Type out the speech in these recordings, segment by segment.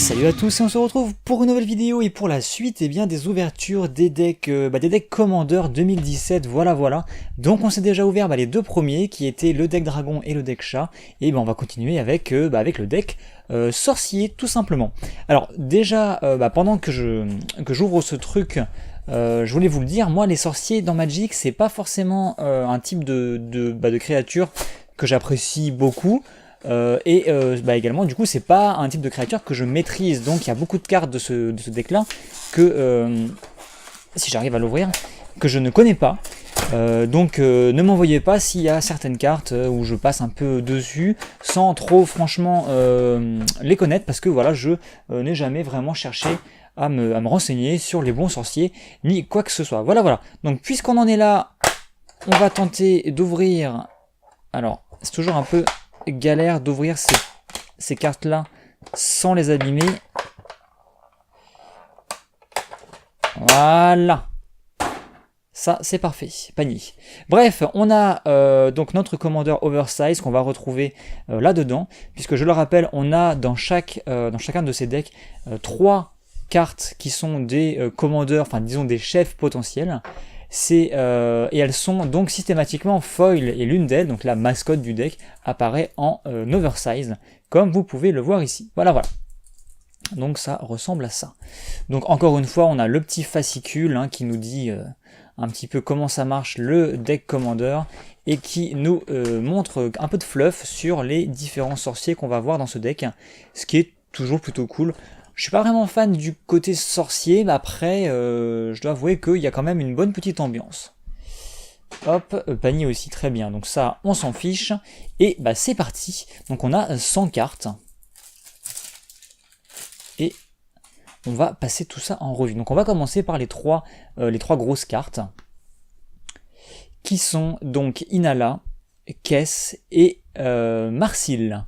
Salut à tous et on se retrouve pour une nouvelle vidéo et pour la suite des ouvertures des decks Commander 2017, voilà. Donc on s'est déjà ouvert les deux premiers qui étaient le deck dragon et le deck chat et on va continuer avec le deck sorcier tout simplement. Alors déjà pendant que j'ouvre ce truc, je voulais vous le dire, moi les sorciers dans Magic c'est pas forcément un type de créature que j'apprécie beaucoup. Également du coup c'est pas un type de créature que je maîtrise, donc il y a beaucoup de cartes de ce deck là que si j'arrive à l'ouvrir que je ne connais pas, ne m'envoyez pas s'il y a certaines cartes où je passe un peu dessus sans trop franchement les connaître, parce que voilà, je n'ai jamais vraiment cherché à me renseigner sur les bons sorciers ni quoi que ce soit. Voilà, donc puisqu'on en est là, on va tenter d'ouvrir. Alors c'est toujours un peu galère d'ouvrir ces cartes là sans les abîmer. Voilà, ça c'est parfait, panier. Bref, on a donc notre Commander Oversize qu'on va retrouver là-dedans, puisque je le rappelle, on a dans chacun de ces decks 3 cartes qui sont des commandeurs, enfin disons des chefs potentiels. Et elles sont donc systématiquement foil, et l'une d'elles, donc la mascotte du deck, apparaît en oversize, comme vous pouvez le voir ici. Voilà. Donc ça ressemble à ça. Donc encore une fois, on a le petit fascicule qui nous dit un petit peu comment ça marche le deck Commander, et qui nous montre un peu de fluff sur les différents sorciers qu'on va voir dans ce deck, ce qui est toujours plutôt cool. Je suis pas vraiment fan du côté sorcier, mais après, je dois avouer qu'il y a quand même une bonne petite ambiance. Hop, panier aussi, très bien. Donc ça, on s'en fiche. Et c'est parti. Donc on a 100 cartes. Et on va passer tout ça en revue. Donc on va commencer par les trois grosses cartes, qui sont donc Inala, Kess et Marsil.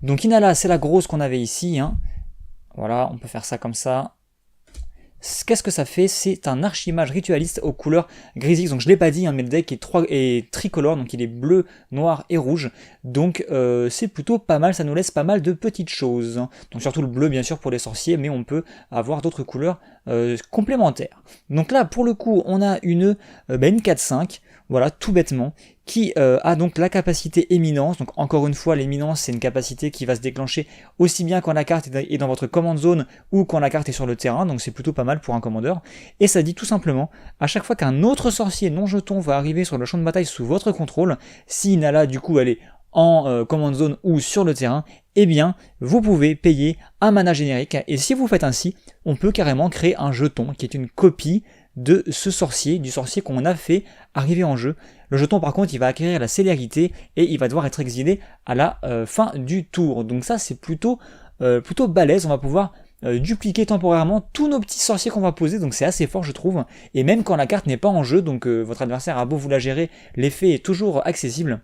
Donc Inala, c'est la grosse qu'on avait ici, Voilà, on peut faire ça comme ça. Qu'est-ce que ça fait? C'est un archimage ritualiste aux couleurs grisix. Donc je ne l'ai pas dit, mais le deck est tricolore, donc il est bleu, noir et rouge. Donc c'est plutôt pas mal, ça nous laisse pas mal de petites choses. Donc surtout le bleu bien sûr pour les sorciers, mais on peut avoir d'autres couleurs complémentaires. Donc là pour le coup on a une 4-5, voilà, tout bêtement, qui a donc la capacité éminence. Donc encore une fois, l'éminence c'est une capacité qui va se déclencher aussi bien quand la carte est dans votre command zone ou quand la carte est sur le terrain, donc c'est plutôt pas mal pour un commandeur. Et ça dit tout simplement, à chaque fois qu'un autre sorcier non jeton va arriver sur le champ de bataille sous votre contrôle, si Inala du coup elle est en command zone ou sur le terrain, eh bien vous pouvez payer un mana générique, et si vous faites ainsi, on peut carrément créer un jeton qui est une copie de ce sorcier, du sorcier qu'on a fait arriver en jeu. Le jeton par contre il va acquérir la célérité et il va devoir être exilé à la fin du tour. Donc ça c'est plutôt balèze, on va pouvoir dupliquer temporairement tous nos petits sorciers qu'on va poser, donc c'est assez fort je trouve. Et même quand la carte n'est pas en jeu, donc votre adversaire a beau vous la gérer, l'effet est toujours accessible.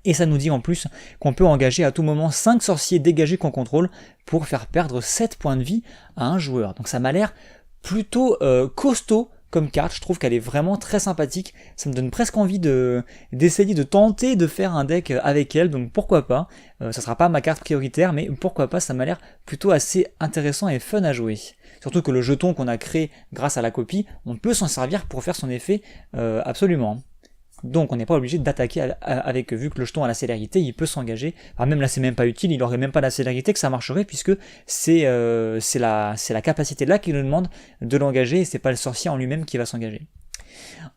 Et ça nous dit en plus qu'on peut engager à tout moment 5 sorciers dégagés qu'on contrôle pour faire perdre 7 points de vie à un joueur. Donc ça m'a l'air plutôt costaud comme carte, je trouve qu'elle est vraiment très sympathique, ça me donne presque envie d'essayer de tenter de faire un deck avec elle, donc pourquoi pas, ça sera pas ma carte prioritaire, mais pourquoi pas, ça m'a l'air plutôt assez intéressant et fun à jouer. Surtout que le jeton qu'on a créé grâce à la copie, on peut s'en servir pour faire son effet absolument. Donc on n'est pas obligé d'attaquer avec, vu que le jeton a la célérité, il peut s'engager. Enfin, même là c'est même pas utile, il aurait même pas la célérité que ça marcherait, puisque c'est la capacité là qui nous demande de l'engager, et c'est pas le sorcier en lui-même qui va s'engager.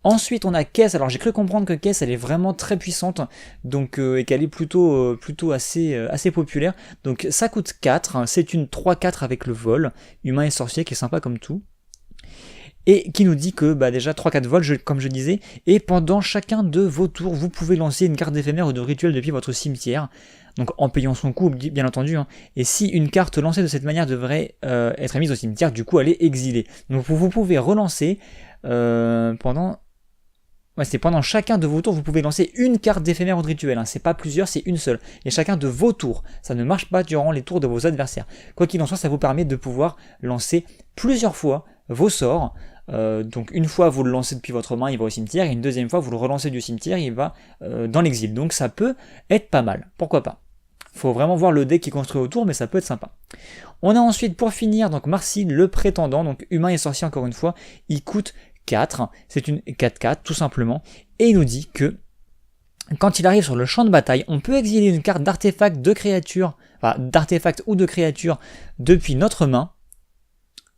Ensuite on a Kess. Alors j'ai cru comprendre que Kess elle est vraiment très puissante, donc et qu'elle est plutôt assez populaire. Donc ça coûte 4, c'est une 3-4 avec le vol, humain et sorcier, qui est sympa comme tout. Et qui nous dit que déjà 3-4 vols, comme je disais, et pendant chacun de vos tours, vous pouvez lancer une carte d'éphémère ou de rituel depuis votre cimetière, donc en payant son coût, bien entendu, et si une carte lancée de cette manière devrait être mise au cimetière, du coup elle est exilée. Donc vous pouvez relancer pendant chacun de vos tours, vous pouvez lancer une carte d'éphémère ou de rituel, c'est pas plusieurs, c'est une seule, et chacun de vos tours, ça ne marche pas durant les tours de vos adversaires. Quoi qu'il en soit, ça vous permet de pouvoir lancer plusieurs fois vos sorts. Donc une fois vous le lancez depuis votre main, il va au cimetière, et une deuxième fois vous le relancez du cimetière, il va dans l'exil. Donc ça peut être pas mal, pourquoi pas. Faut vraiment voir le deck qui est construit autour, mais ça peut être sympa. On a ensuite, pour finir, donc Marcy, le prétendant, donc humain et sorcier encore une fois, il coûte 4, c'est une 4-4 tout simplement, et il nous dit que quand il arrive sur le champ de bataille, on peut exiler une carte d'artefact de créature, enfin d'artefact ou de créature depuis notre main,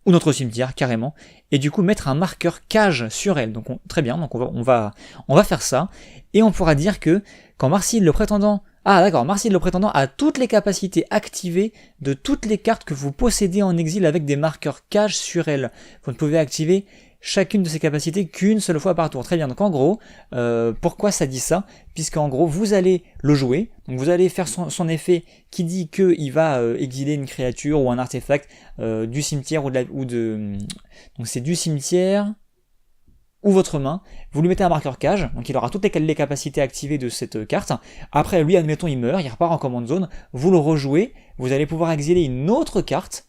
ou notre cimetière carrément, et du coup mettre un marqueur cage sur elle. Donc très bien, donc on va faire ça, et on pourra dire que quand Marcy le prétendant, Marcy le prétendant a toutes les capacités activées de toutes les cartes que vous possédez en exil avec des marqueurs cage sur elle. Vous ne pouvez activer chacune de ces capacités qu'une seule fois par tour. Très bien, donc en gros, pourquoi ça dit ça? Puisqu'en gros, vous allez le jouer, donc vous allez faire son effet qui dit qu'il va exiler une créature ou un artefact du cimetière donc c'est du cimetière ou votre main, vous lui mettez un marqueur cage, donc il aura toutes les capacités activées de cette carte. Après, lui, admettons, il meurt, il repart en command zone, vous le rejouez, vous allez pouvoir exiler une autre carte,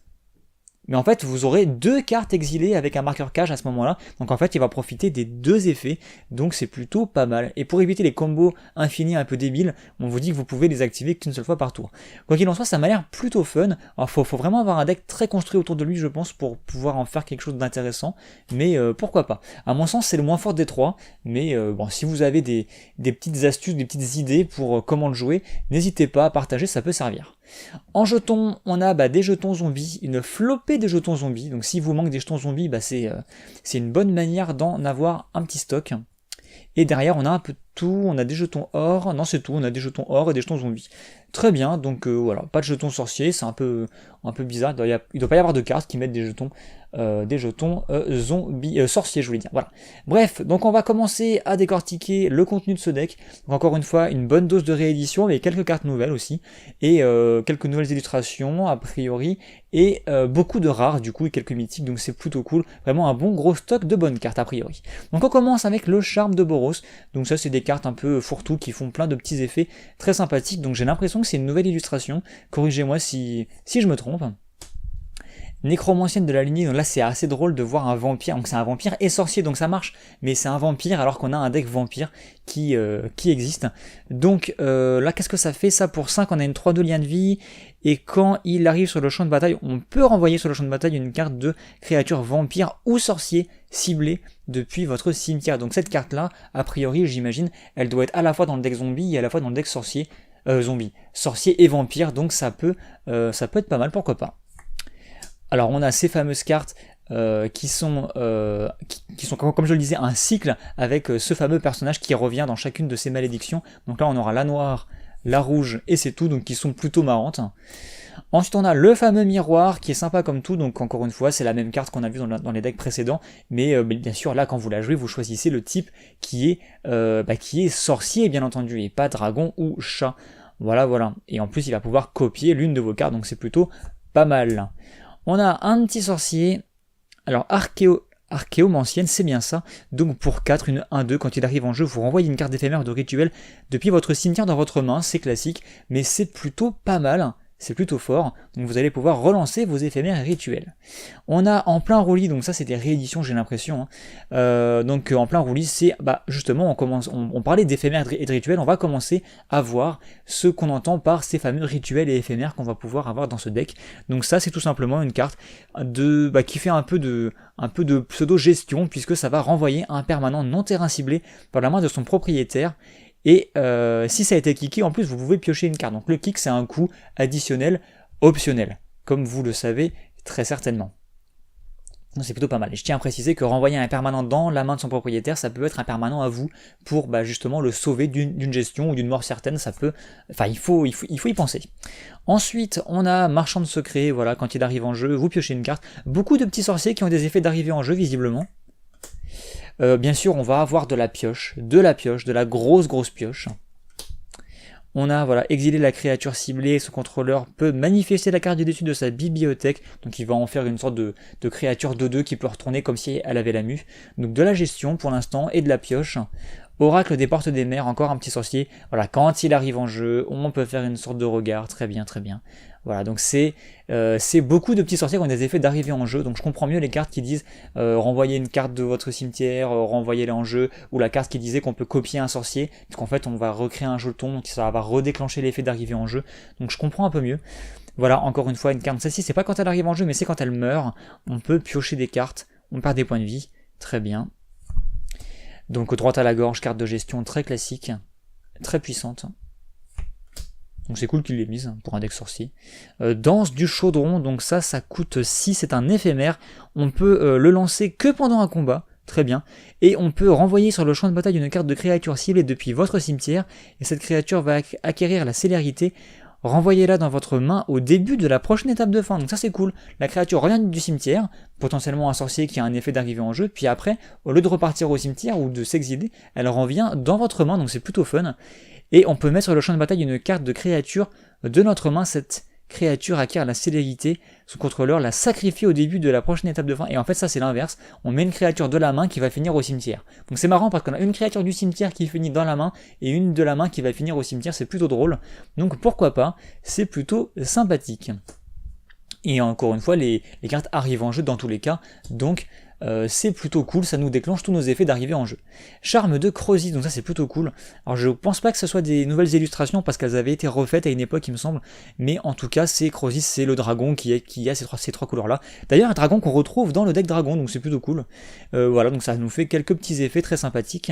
mais en fait, vous aurez 2 cartes exilées avec un marqueur cage à ce moment-là. Donc en fait, il va profiter des 2 effets. Donc c'est plutôt pas mal. Et pour éviter les combos infinis un peu débiles, on vous dit que vous pouvez les activer qu'une seule fois par tour. Quoi qu'il en soit, ça m'a l'air plutôt fun. Alors faut vraiment avoir un deck très construit autour de lui, je pense, pour pouvoir en faire quelque chose d'intéressant. Mais pourquoi pas. À mon sens, c'est le moins fort des 3. Mais bon, si vous avez des petites astuces, des petites idées pour comment le jouer, n'hésitez pas à partager, ça peut servir. En jetons, on a des jetons zombies, une flopée de jetons zombies. Donc si vous manque des jetons zombies, c'est une bonne manière d'en avoir un petit stock. Et derrière, on a un peu de tout, on a des jetons or, non c'est tout, on a des jetons or et des jetons zombies. Très bien, donc voilà, pas de jetons sorciers, c'est un peu bizarre, il doit pas y avoir de cartes qui mettent des jetons zombies, sorciers je voulais dire, voilà. Bref, donc on va commencer à décortiquer le contenu de ce deck. Donc encore une fois, une bonne dose de réédition avec quelques cartes nouvelles aussi, et quelques nouvelles illustrations a priori, et beaucoup de rares du coup, et quelques mythiques, donc c'est plutôt cool, vraiment un bon gros stock de bonnes cartes a priori. Donc on commence avec le charme de Boros, donc ça c'est des cartes un peu fourre-tout qui font plein de petits effets très sympathiques, donc j'ai l'impression que c'est une nouvelle illustration, corrigez-moi si je me trompe. Nécromancienne de la lignée, donc là c'est assez drôle de voir un vampire, donc c'est un vampire et sorcier, donc ça marche, mais c'est un vampire alors qu'on a un deck vampire qui existe. Donc là qu'est-ce que ça fait? Ça pour 5, on a une 3-2 lien de vie, et quand il arrive sur le champ de bataille, on peut renvoyer sur le champ de bataille une carte de créature vampire ou sorcier ciblée depuis votre cimetière. Donc cette carte là, a priori j'imagine, elle doit être à la fois dans le deck zombie et à la fois dans le deck sorcier, sorcier et vampire, donc ça peut être pas mal, pourquoi pas. Alors on a ces fameuses cartes qui sont comme je le disais un cycle avec ce fameux personnage qui revient dans chacune de ces malédictions. Donc là on aura la noire, la rouge et c'est tout, donc qui sont plutôt marrantes. Ensuite on a le fameux miroir qui est sympa comme tout, donc encore une fois c'est la même carte qu'on a vu dans les decks précédents, mais bien sûr là quand vous la jouez vous choisissez le type qui est sorcier bien entendu et pas dragon ou chat. Voilà, et en plus il va pouvoir copier l'une de vos cartes, donc c'est plutôt pas mal. On a un petit sorcier, alors archéomancienne, c'est bien ça, donc pour 4, une 1-2, quand il arrive en jeu, vous renvoyez une carte éphémère de rituel depuis votre cimetière dans votre main, c'est classique, mais c'est plutôt pas mal, c'est plutôt fort, donc vous allez pouvoir relancer vos éphémères rituels. On a en plein roulis, donc ça c'est des rééditions j'ai l'impression, donc en plein roulis c'est, justement on parlait d'éphémères et de rituels, on va commencer à voir ce qu'on entend par ces fameux rituels et éphémères qu'on va pouvoir avoir dans ce deck. Donc ça c'est tout simplement une carte qui fait un peu de pseudo-gestion, puisque ça va renvoyer un permanent non terrain ciblé par la main de son propriétaire. Et si ça a été kické, en plus vous pouvez piocher une carte. Donc le kick c'est un coût additionnel optionnel, comme vous le savez très certainement. Donc c'est plutôt pas mal. Et je tiens à préciser que renvoyer un permanent dans la main de son propriétaire, ça peut être un permanent à vous pour justement le sauver d'une gestion ou d'une mort certaine. Ça peut, il faut y penser. Ensuite, on a marchand de secret. Voilà, quand il arrive en jeu, vous piochez une carte. Beaucoup de petits sorciers qui ont des effets d'arrivée en jeu visiblement. Bien sûr, on va avoir de la pioche, de la grosse pioche. On a exiler la créature ciblée, son contrôleur peut manifester la carte du dessus de sa bibliothèque, donc il va en faire une sorte de créature 2-2 qui peut retourner comme si elle avait la mue. Donc de la gestion pour l'instant et de la pioche. Oracle des portes des mers, encore un petit sorcier. Voilà, quand il arrive en jeu, on peut faire une sorte de regard, très bien. Voilà, donc c'est beaucoup de petits sorciers qui ont des effets d'arrivée en jeu, donc je comprends mieux les cartes qui disent renvoyer une carte de votre cimetière, renvoyer-la en jeu, ou la carte qui disait qu'on peut copier un sorcier, puisqu'en fait on va recréer un jeton, donc ça va redéclencher l'effet d'arrivée en jeu, donc je comprends un peu mieux. Voilà, encore une fois, une carte, celle-ci c'est pas quand elle arrive en jeu, mais c'est quand elle meurt, on peut piocher des cartes, on perd des points de vie, très bien. Donc droite à la gorge, carte de gestion très classique, très puissante. Donc c'est cool qu'il l'ait mise pour un deck sorcier. Danse du chaudron, donc ça coûte 6, c'est un éphémère. On peut le lancer que pendant un combat, très bien. Et on peut renvoyer sur le champ de bataille une carte de créature ciblée depuis votre cimetière. Et cette créature va acquérir la célérité. Renvoyez-la dans votre main au début de la prochaine étape de fin. Donc ça c'est cool. La créature revient du cimetière, potentiellement un sorcier qui a un effet d'arrivée en jeu, puis après, au lieu de repartir au cimetière ou de s'exiler, elle revient dans votre main, donc c'est plutôt fun. Et on peut mettre sur le champ de bataille une carte de créature de notre main. Cette créature acquiert la célérité, son contrôleur la sacrifie au début de la prochaine étape de fin. Et en fait ça c'est l'inverse, on met une créature de la main qui va finir au cimetière. Donc c'est marrant parce qu'on a une créature du cimetière qui finit dans la main et une de la main qui va finir au cimetière, c'est plutôt drôle. Donc pourquoi pas, c'est plutôt sympathique. Et encore une fois, les cartes arrivent en jeu dans tous les cas, donc c'est plutôt cool, ça nous déclenche tous nos effets d'arrivée en jeu. Charme de Crozy, donc ça c'est plutôt cool. Alors je pense pas que ce soit des nouvelles illustrations parce qu'elles avaient été refaites à une époque il me semble, mais en tout cas c'est Crozy, c'est le dragon qui a ces trois couleurs là. D'ailleurs un dragon qu'on retrouve dans le deck dragon, donc c'est plutôt cool. Voilà, donc ça nous fait quelques petits effets très sympathiques.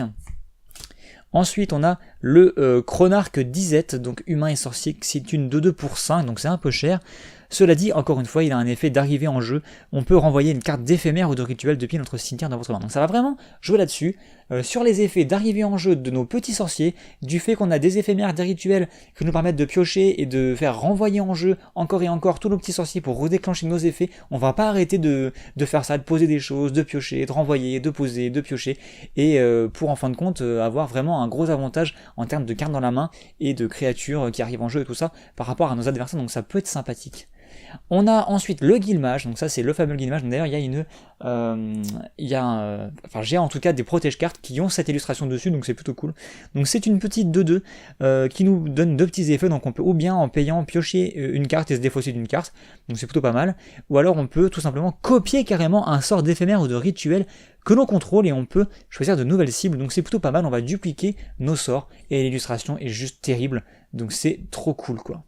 Ensuite, on a le Chronarque d'Izet, donc humain et sorcier, c'est une 2/2 pour 5, donc c'est un peu cher. Cela dit, encore une fois, il a un effet d'arrivée en jeu. On peut renvoyer une carte d'éphémère ou de rituel depuis notre cimetière dans votre main. Donc ça va vraiment jouer là-dessus, sur les effets d'arrivée en jeu de nos petits sorciers, du fait qu'on a des éphémères, des rituels qui nous permettent de piocher et de faire renvoyer en jeu encore et encore tous nos petits sorciers pour redéclencher nos effets. On va pas arrêter de faire ça, de poser des choses, de piocher, de renvoyer, de poser, de piocher, et pour en fin de compte avoir vraiment un gros avantage en termes de cartes dans la main et de créatures qui arrivent en jeu et tout ça par rapport à nos adversaires, donc ça peut être sympathique. On a ensuite le Guilmage, donc ça c'est le fameux Guilmage. D'ailleurs il y a j'ai en tout cas des protège-cartes qui ont cette illustration dessus, donc c'est plutôt cool. Donc c'est une petite 2/2 qui nous donne deux petits effets, donc on peut ou bien en payant piocher une carte et se défausser d'une carte, donc c'est plutôt pas mal, ou alors on peut tout simplement copier carrément un sort d'éphémère ou de rituel que l'on contrôle et on peut choisir de nouvelles cibles, donc c'est plutôt pas mal, on va dupliquer nos sorts et l'illustration est juste terrible, donc c'est trop cool quoi.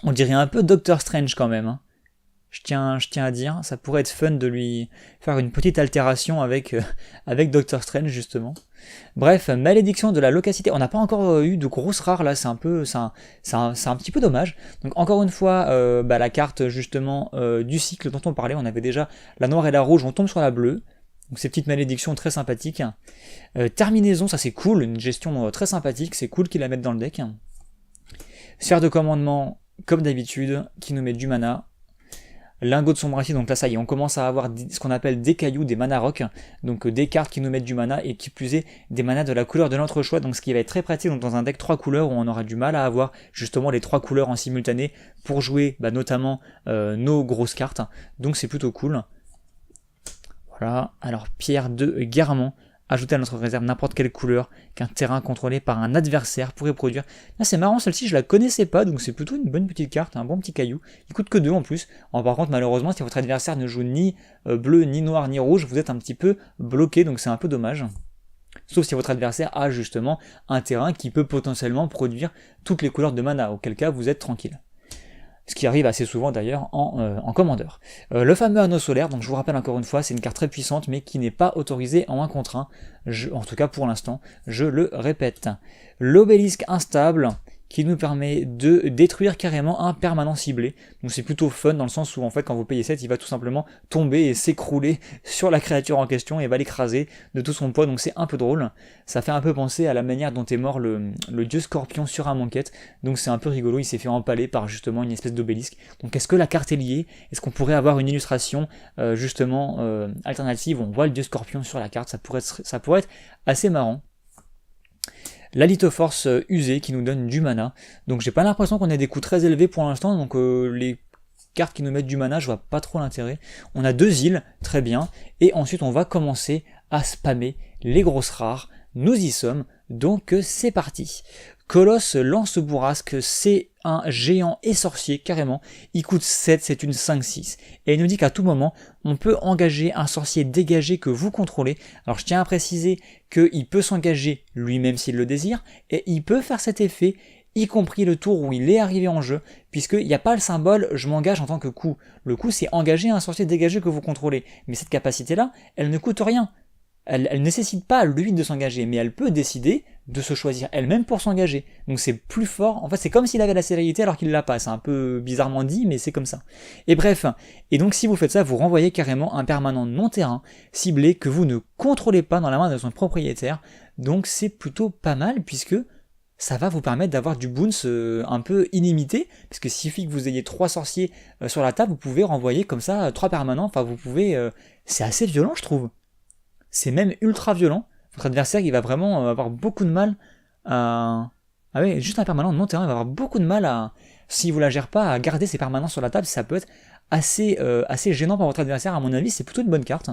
On dirait un peu Doctor Strange quand même. Hein. Je tiens à dire, ça pourrait être fun de lui faire une petite altération avec Doctor Strange justement. Bref, malédiction de la loquacité. On n'a pas encore eu de grosses rares là, c'est un petit peu dommage. Donc encore une fois, la carte justement du cycle dont on parlait, on avait déjà la noire et la rouge, on tombe sur la bleue. Donc ces petites malédictions très sympathiques. Terminaison, ça c'est cool, une gestion très sympathique, c'est cool qu'ils la mettent dans le deck. Sphère de commandement, comme d'habitude, qui nous met du mana. Lingot de sombracité, donc là ça y est, on commence à avoir ce qu'on appelle des cailloux, des mana rock, donc des cartes qui nous mettent du mana et qui plus est des manas de la couleur de notre choix, donc ce qui va être très pratique donc dans un deck 3 couleurs où on aura du mal à avoir justement les 3 couleurs en simultané pour jouer notamment nos grosses cartes, donc c'est plutôt cool. Voilà, alors pierre de Guermont. Ajouter à notre réserve n'importe quelle couleur qu'un terrain contrôlé par un adversaire pourrait produire. Là c'est marrant, celle-ci je la connaissais pas, donc c'est plutôt une bonne petite carte, un bon petit caillou. Il coûte que 2 en plus. Alors, par contre malheureusement si votre adversaire ne joue ni bleu, ni noir, ni rouge, vous êtes un petit peu bloqué, donc c'est un peu dommage. Sauf si votre adversaire a justement un terrain qui peut potentiellement produire toutes les couleurs de mana, auquel cas vous êtes tranquille. Ce qui arrive assez souvent d'ailleurs en commandeur. Le fameux anneau solaire, donc je vous rappelle encore une fois, c'est une carte très puissante mais qui n'est pas autorisée en 1 contre 1, en tout cas pour l'instant, je le répète. L'obélisque instable, qui nous permet de détruire carrément un permanent ciblé. Donc c'est plutôt fun dans le sens où en fait quand vous payez 7, il va tout simplement tomber et s'écrouler sur la créature en question et va l'écraser de tout son poids, donc c'est un peu drôle. Ça fait un peu penser à la manière dont est mort le dieu Scorpion sur un Amonkhet, donc c'est un peu rigolo, il s'est fait empaler par justement une espèce d'obélisque. Donc est-ce que la carte est liée? Est-ce qu'on pourrait avoir une illustration justement alternative où on voit le dieu Scorpion sur la carte? Ça pourrait être assez marrant. La lithoforce usée qui nous donne du mana, donc j'ai pas l'impression qu'on ait des coûts très élevés pour l'instant, donc les cartes qui nous mettent du mana, je vois pas trop l'intérêt. On a 2 îles, très bien, et ensuite on va commencer à spammer les grosses rares, nous y sommes, donc c'est parti. Colosse Lance-Bourrasque, c'est un géant et sorcier, carrément. Il coûte 7, c'est une 5-6. Et il nous dit qu'à tout moment, on peut engager un sorcier dégagé que vous contrôlez. Alors je tiens à préciser qu'il peut s'engager lui-même s'il le désire, et il peut faire cet effet, y compris le tour où il est arrivé en jeu, puisqu'il n'y a pas le symbole « je m'engage en tant que coup ». Le coup, c'est engager un sorcier dégagé que vous contrôlez. Mais cette capacité-là, elle ne coûte rien. Elle ne nécessite pas lui de s'engager, mais elle peut décider de se choisir elle-même pour s'engager. Donc c'est plus fort, en fait c'est comme s'il avait la célérité alors qu'il l'a pas, c'est un peu bizarrement dit mais c'est comme ça. Et bref, et donc si vous faites ça, vous renvoyez carrément un permanent non-terrain ciblé que vous ne contrôlez pas dans la main de son propriétaire, donc c'est plutôt pas mal puisque ça va vous permettre d'avoir du bounce un peu illimité, puisque s'il suffit que vous ayez 3 sorciers sur la table, vous pouvez renvoyer comme ça 3 permanents, enfin vous pouvez... c'est assez violent je trouve. C'est même ultra violent. Votre adversaire, il va vraiment avoir beaucoup de mal à... Ah oui, juste un permanent non terrain, il va avoir beaucoup de mal à... Si vous la gérez pas, à garder ses permanents sur la table, ça peut être assez gênant pour votre adversaire, à mon avis, c'est plutôt une bonne carte.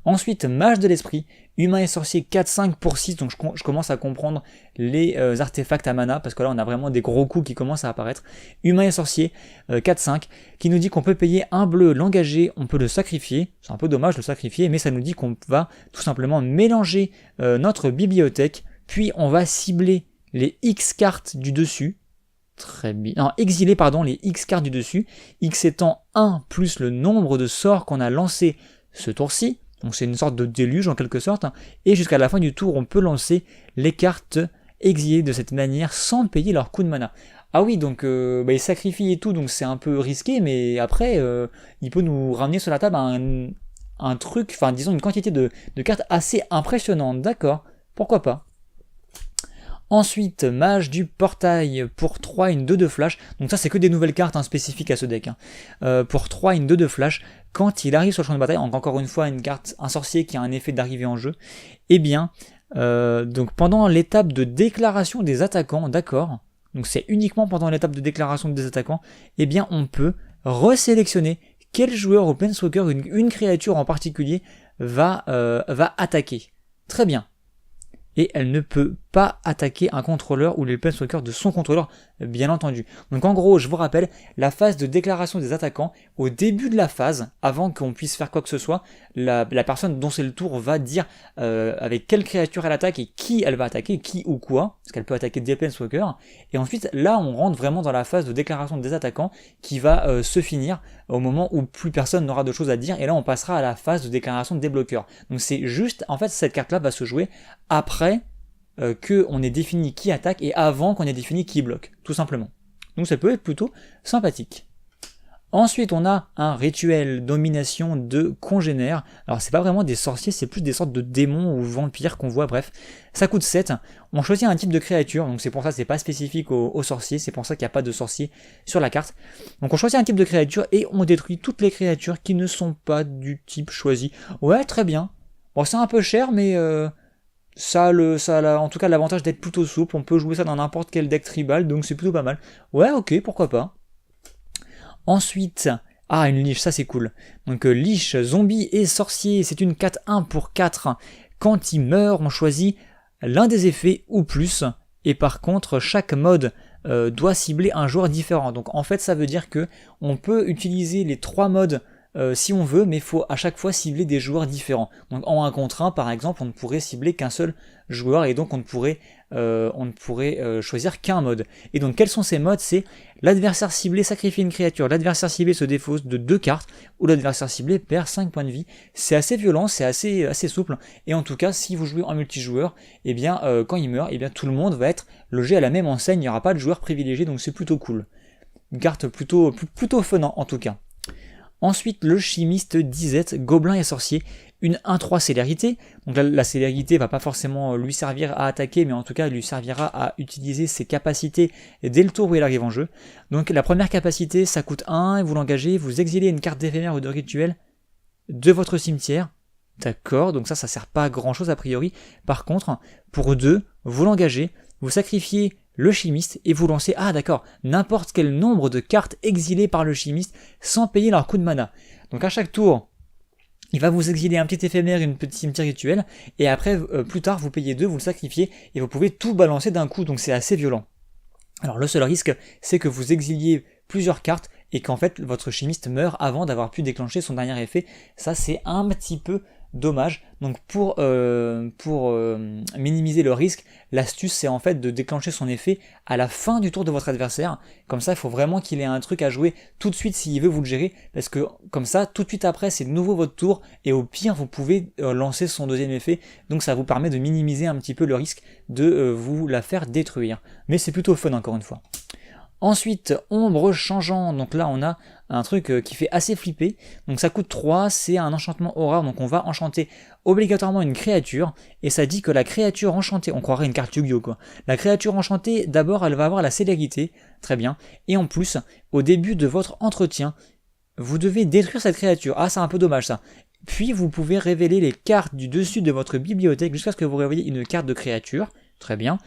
Ensuite, Mage de l'Esprit, Humain et Sorcier 4-5 pour 6, donc je commence à comprendre les artefacts à mana, parce que là on a vraiment des gros coups qui commencent à apparaître. Humain et Sorcier 4-5, qui nous dit qu'on peut payer un bleu, l'engager, on peut le sacrifier, c'est un peu dommage de le sacrifier, mais ça nous dit qu'on va tout simplement mélanger notre bibliothèque, puis on va cibler les X cartes du dessus, très bien, non, exiler pardon, les X cartes du dessus, X étant 1 plus le nombre de sorts qu'on a lancé ce tour-ci, donc c'est une sorte de déluge en quelque sorte, et jusqu'à la fin du tour on peut lancer les cartes exilées de cette manière sans payer leur coût de mana. Ah oui, donc il sacrifie et tout, donc c'est un peu risqué, mais après il peut nous ramener sur la table un truc, enfin disons une quantité de cartes assez impressionnante, d'accord, pourquoi pas. Ensuite, Mage du Portail pour 3 une 2 de flash, donc ça c'est que des nouvelles cartes spécifiques à ce deck. Pour 3 une 2 de flash, quand il arrive sur le champ de bataille, encore une fois une carte, un sorcier qui a un effet d'arrivée en jeu, eh bien, donc pendant l'étape de déclaration des attaquants, d'accord, donc c'est uniquement pendant l'étape de déclaration des attaquants, eh bien on peut resélectionner quel joueur ou planeswalker, une créature en particulier, va attaquer. Très bien. Et elle ne peut pas attaquer un contrôleur ou les planeswalkers de son contrôleur, bien entendu. Donc en gros, je vous rappelle, la phase de déclaration des attaquants, au début de la phase, avant qu'on puisse faire quoi que ce soit, la personne dont c'est le tour va dire avec quelle créature elle attaque et qui elle va attaquer, qui ou quoi, parce qu'elle peut attaquer des planeswalkers. Et ensuite, là, on rentre vraiment dans la phase de déclaration des attaquants qui va se finir au moment où plus personne n'aura de choses à dire, et là on passera à la phase de déclaration des bloqueurs. Donc c'est juste, en fait, cette carte-là va se jouer après qu'on ait défini qui attaque et avant qu'on ait défini qui bloque, tout simplement. Donc ça peut être plutôt sympathique. Ensuite, on a un rituel domination de congénères. Alors c'est pas vraiment des sorciers, c'est plus des sortes de démons ou vampires qu'on voit, bref. Ça coûte 7. On choisit un type de créature, donc c'est pour ça que c'est pas spécifique aux sorciers, c'est pour ça qu'il n'y a pas de sorcier sur la carte. Donc on choisit un type de créature et on détruit toutes les créatures qui ne sont pas du type choisi. Ouais, très bien. Bon, c'est un peu cher, mais ça a en tout cas l'avantage d'être plutôt souple. On peut jouer ça dans n'importe quel deck tribal, donc c'est plutôt pas mal. Ouais, ok, pourquoi pas. Ensuite, une liche, ça c'est cool. Donc liche, zombie et sorcier, c'est une 4-1 pour 4. Quand il meurt, on choisit l'un des effets ou plus. Et par contre, chaque mode doit cibler un joueur différent. Donc en fait, ça veut dire que on peut utiliser les 3 modes si on veut, mais il faut à chaque fois cibler des joueurs différents. Donc en 1 contre 1, par exemple, on ne pourrait cibler qu'un seul joueur et donc on ne pourrait choisir qu'un mode. Et donc quels sont ces modes? C'est l'adversaire ciblé sacrifie une créature, l'adversaire ciblé se défausse de 2 cartes, ou l'adversaire ciblé perd 5 points de vie. C'est assez violent, c'est assez souple, et en tout cas si vous jouez en multijoueur, eh bien quand il meurt, eh bien tout le monde va être logé à la même enseigne, il n'y aura pas de joueur privilégié, donc c'est plutôt cool. Une carte plutôt fun en tout cas. Ensuite, le chimiste disette, gobelin et sorcier, une 1-3 célérité. Donc la célérité va pas forcément lui servir à attaquer, mais en tout cas elle lui servira à utiliser ses capacités dès le tour où il arrive en jeu. Donc la première capacité, ça coûte 1, vous l'engagez, vous exilez une carte d'éphémère ou de rituel de votre cimetière. D'accord, donc ça sert pas à grand chose a priori. Par contre, pour 2, vous l'engagez, vous sacrifiez le chimiste et vous lancez, n'importe quel nombre de cartes exilées par le chimiste sans payer leur coût de mana. Donc à chaque tour, Il va vous exiler un petit éphémère, une petite cimetière rituelle, et après, plus tard, vous payez 2, vous le sacrifiez, et vous pouvez tout balancer d'un coup, donc c'est assez violent. Alors le seul risque, c'est que vous exiliez plusieurs cartes, et qu'en fait, votre chimiste meurt avant d'avoir pu déclencher son dernier effet. Ça, c'est un petit peu dommage. Donc pour minimiser le risque, l'astuce c'est en fait de déclencher son effet à la fin du tour de votre adversaire. Comme ça, il faut vraiment qu'il ait un truc à jouer tout de suite s'il veut vous le gérer, parce que comme ça, tout de suite après, c'est de nouveau votre tour, et au pire, vous pouvez lancer son deuxième effet. Donc ça vous permet de minimiser un petit peu le risque de vous la faire détruire. Mais c'est plutôt fun encore une fois. Ensuite, ombre changeant, donc là on a un truc qui fait assez flipper, donc ça coûte 3, c'est un enchantement aura, donc on va enchanter obligatoirement une créature, et ça dit que la créature enchantée, on croirait une carte Yu-Gi-Oh quoi, la créature enchantée, d'abord elle va avoir la célérité, très bien, et en plus, au début de votre entretien, vous devez détruire cette créature, ah c'est un peu dommage ça, puis vous pouvez révéler les cartes du dessus de votre bibliothèque jusqu'à ce que vous révéliez une carte de créature, très bien.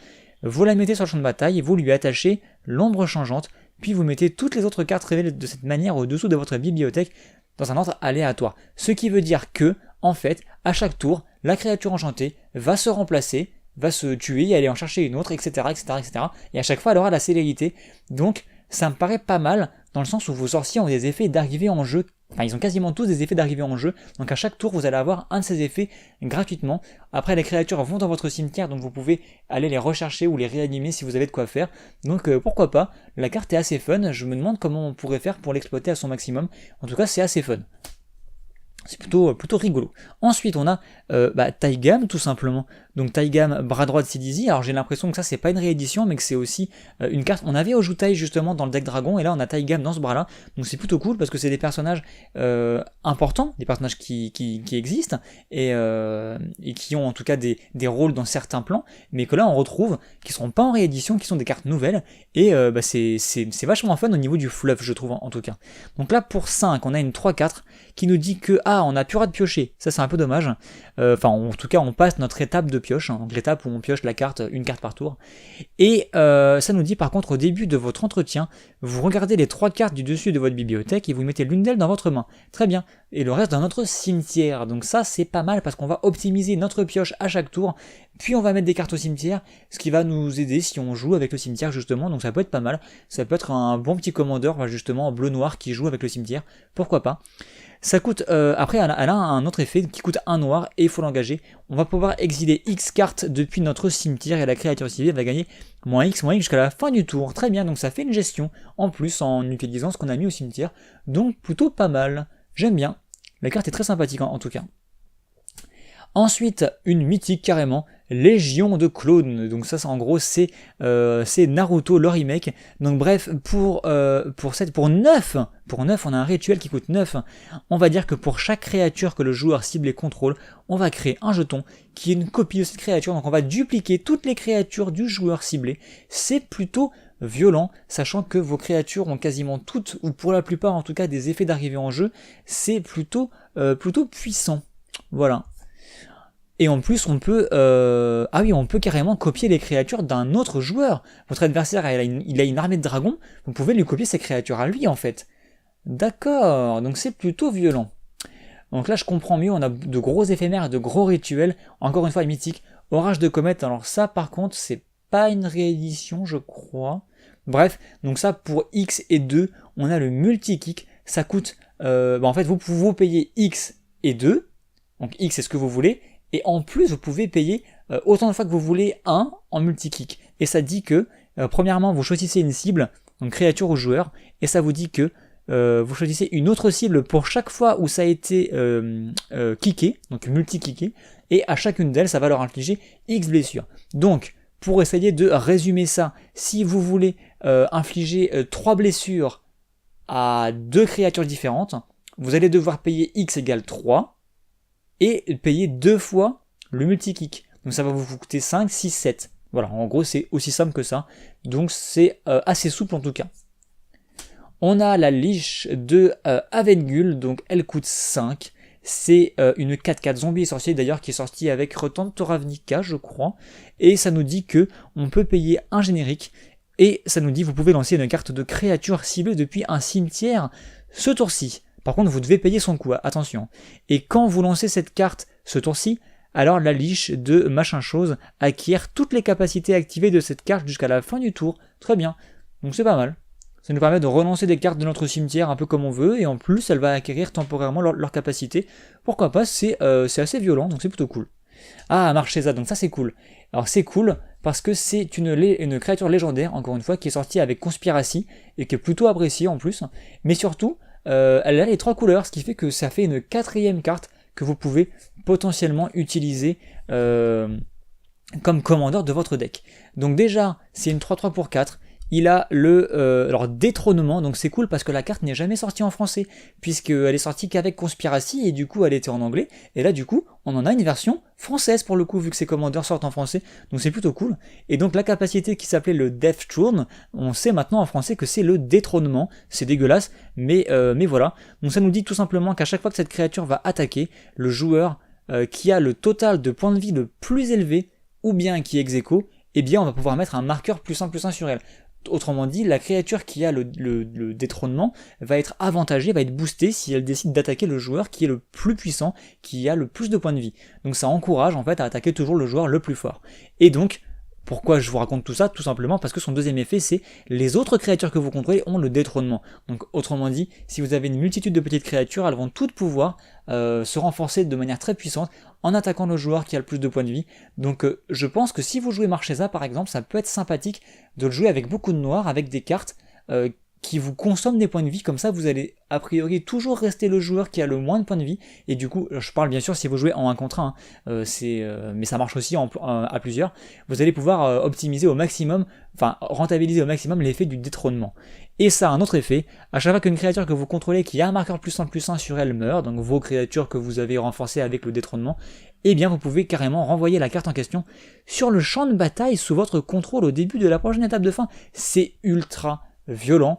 Vous la mettez sur le champ de bataille et vous lui attachez l'ombre changeante, puis vous mettez toutes les autres cartes révélées de cette manière au-dessous de votre bibliothèque dans un ordre aléatoire. Ce qui veut dire que, en fait, à chaque tour, la créature enchantée va se remplacer, va se tuer et aller en chercher une autre, etc., etc., etc. Et à chaque fois, elle aura la célérité. Donc, ça me paraît pas mal, dans le sens où vos sorciers ont des effets d'arrivée en jeu. Enfin, ils ont quasiment tous des effets d'arrivée en jeu, donc à chaque tour vous allez avoir un de ces effets gratuitement. Après les créatures vont dans votre cimetière, donc vous pouvez aller les rechercher ou les réanimer si vous avez de quoi faire. Donc pourquoi pas, la carte est assez fun, je me demande comment on pourrait faire pour l'exploiter à son maximum. En tout cas c'est assez fun. C'est plutôt rigolo. Ensuite, on a Taigam, tout simplement. Donc Taigam, bras droit de Sidizi. Alors j'ai l'impression que ça, c'est pas une réédition, mais que c'est aussi une carte. On avait Ojutai justement dans le deck dragon, et là on a Taigam dans ce bras-là. Donc c'est plutôt cool parce que c'est des personnages importants, des personnages qui existent, et qui ont en tout cas des rôles dans certains plans, mais que là on retrouve, qui seront pas en réédition, qui sont des cartes nouvelles, et c'est vachement fun au niveau du fluff, je trouve en tout cas. Donc là pour 5, on a une 3-4 qui nous dit que on n'a plus le droit de piocher, ça c'est un peu dommage, enfin en tout cas on passe notre étape de pioche, hein, donc l'étape où on pioche la carte, une carte par tour, et ça nous dit par contre au début de votre entretien, vous regardez les 3 cartes du dessus de votre bibliothèque et vous mettez l'une d'elles dans votre main, très bien, et le reste dans notre cimetière, donc ça c'est pas mal parce qu'on va optimiser notre pioche à chaque tour, puis on va mettre des cartes au cimetière, ce qui va nous aider si on joue avec le cimetière justement, donc ça peut être pas mal, ça peut être un bon petit commandeur justement bleu-noir qui joue avec le cimetière, pourquoi pas. Ça coûte, après elle a un autre effet qui coûte 1 noir et il faut l'engager. On va pouvoir exiler X cartes depuis notre cimetière et la créature civile va gagner -X jusqu'à la fin du tour. Très bien, donc ça fait une gestion en plus en utilisant ce qu'on a mis au cimetière. Donc plutôt pas mal, j'aime bien. La carte est très sympathique en tout cas. Ensuite, une mythique carrément, Légion de clones. Donc ça en gros c'est Naruto le remake. Donc bref, pour 9, on a un rituel qui coûte 9. On va dire que pour chaque créature que le joueur cible et contrôle, on va créer un jeton qui est une copie de cette créature. Donc on va dupliquer toutes les créatures du joueur ciblé. C'est plutôt violent, sachant que vos créatures ont quasiment toutes, ou pour la plupart en tout cas, des effets d'arrivée en jeu. C'est plutôt puissant. Voilà. Et en plus, on peut carrément copier les créatures d'un autre joueur. Votre adversaire, il a une armée de dragons, vous pouvez lui copier ses créatures à lui, en fait. D'accord, donc c'est plutôt violent. Donc là, je comprends mieux, on a de gros éphémères et de gros rituels. Encore une fois, mythique. Orage de comète, alors ça, par contre, c'est pas une réédition, je crois. Bref, donc ça, pour X et 2, on a le multi-kick. Ça coûte... en fait, vous pouvez payer X et 2. Donc X, c'est ce que vous voulez. Et en plus, vous pouvez payer autant de fois que vous voulez 1 en multi-kick. Et ça dit que, premièrement, vous choisissez une cible, donc créature ou joueur, et ça vous dit que vous choisissez une autre cible pour chaque fois où ça a été kické, donc multi-kické, et à chacune d'elles, ça va leur infliger X blessures. Donc, pour essayer de résumer ça, si vous voulez infliger 3 blessures à 2 créatures différentes, vous allez devoir payer X égale 3, et payer 2 fois le multi-kick. Donc ça va vous coûter 5, 6, 7. Voilà, en gros c'est aussi simple que ça. Donc c'est assez souple en tout cas. On a la liche de Avengul, donc elle coûte 5. C'est une 4-4 zombie et sorcier d'ailleurs qui est sortie avec Return to Ravnica je crois. Et ça nous dit que on peut payer un générique. Et ça nous dit vous pouvez lancer une carte de créature ciblée depuis un cimetière ce tour-ci. Par contre, vous devez payer son coût, attention. Et quand vous lancez cette carte ce tour-ci, alors la liche de machin chose acquiert toutes les capacités activées de cette carte jusqu'à la fin du tour. Très bien, donc c'est pas mal. Ça nous permet de relancer des cartes de notre cimetière un peu comme on veut, et en plus elle va acquérir temporairement leur capacité. Pourquoi pas, c'est assez violent, donc c'est plutôt cool. Ah, Marchesa, donc ça c'est cool. Alors c'est cool parce que c'est une créature légendaire, encore une fois, qui est sortie avec Conspiracy, et qui est plutôt appréciée en plus, mais surtout, elle a les 3 couleurs, ce qui fait que ça fait une 4e carte que vous pouvez potentiellement utiliser comme commandeur de votre deck. Donc déjà, c'est une 3-3 pour 4. Il a alors détrônement, donc c'est cool parce que la carte n'est jamais sortie en français, puisqu'elle est sortie qu'avec Conspiracy, et du coup elle était en anglais, et là du coup on en a une version française pour le coup, vu que ses commandeurs sortent en français, donc c'est plutôt cool. Et donc la capacité qui s'appelait le Death Throne, on sait maintenant en français que c'est le détrônement, c'est dégueulasse, mais voilà. Donc ça nous dit tout simplement qu'à chaque fois que cette créature va attaquer, le joueur qui a le total de points de vie le plus élevé, ou bien qui est ex aequo, eh bien on va pouvoir mettre un marqueur +1/+1 sur elle. Autrement dit, la créature qui a le détrônement va être avantagée, va être boostée si elle décide d'attaquer le joueur qui est le plus puissant, qui a le plus de points de vie. Donc ça encourage en fait à attaquer toujours le joueur le plus fort. Et donc, pourquoi je vous raconte tout ça? Tout simplement parce que son deuxième effet, c'est les autres créatures que vous contrôlez ont le détrônement. Donc autrement dit, si vous avez une multitude de petites créatures, elles vont toutes pouvoir se renforcer de manière très puissante en attaquant le joueur qui a le plus de points de vie. Donc je pense que si vous jouez Marchesa par exemple, ça peut être sympathique de le jouer avec beaucoup de noir, avec des cartes qui vous consomment des points de vie, comme ça vous allez a priori toujours rester le joueur qui a le moins de points de vie, et du coup, je parle bien sûr si vous jouez en 1 contre 1, mais ça marche aussi à plusieurs, vous allez pouvoir optimiser au maximum, enfin rentabiliser au maximum l'effet du détrônement. Et ça a un autre effet, à chaque fois qu'une créature que vous contrôlez qui a un marqueur +1/+1 sur elle meurt, donc vos créatures que vous avez renforcées avec le détrônement, eh bien vous pouvez carrément renvoyer la carte en question sur le champ de bataille sous votre contrôle au début de la prochaine étape de fin. C'est ultra violent,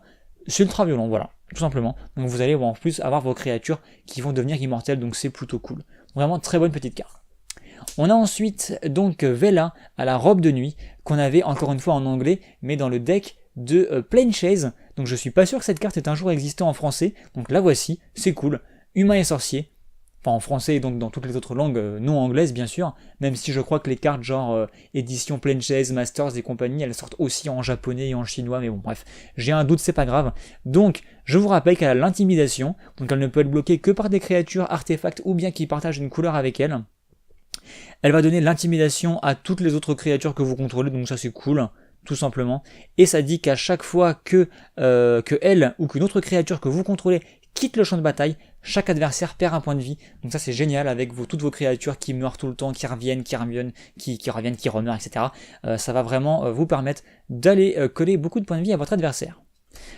voilà, tout simplement. Donc vous allez en plus avoir vos créatures qui vont devenir immortelles, donc c'est plutôt cool. Vraiment très bonne petite carte. On a ensuite donc Vela à la robe de nuit, qu'on avait encore une fois en anglais, mais dans le deck de Planechase. Donc je suis pas sûr que cette carte ait un jour existé en français, donc la voici, c'est cool. Humain et sorcier, enfin en français et donc dans toutes les autres langues non anglaises bien sûr, même si je crois que les cartes genre édition Planechase, Masters et compagnie, elles sortent aussi en japonais et en chinois, mais bon bref, j'ai un doute, c'est pas grave. Donc je vous rappelle qu'elle a l'intimidation, donc elle ne peut être bloquée que par des créatures, artefacts ou bien qui partagent une couleur avec elle. Elle va donner l'intimidation à toutes les autres créatures que vous contrôlez, donc ça c'est cool, tout simplement. Et ça dit qu'à chaque fois que elle ou qu'une autre créature que vous contrôlez quitte le champ de bataille, chaque adversaire perd un point de vie. Donc ça c'est génial avec toutes vos créatures qui meurent tout le temps, qui reviennent, qui remeurent, etc. Ça va vraiment vous permettre d'aller coller beaucoup de points de vie à votre adversaire.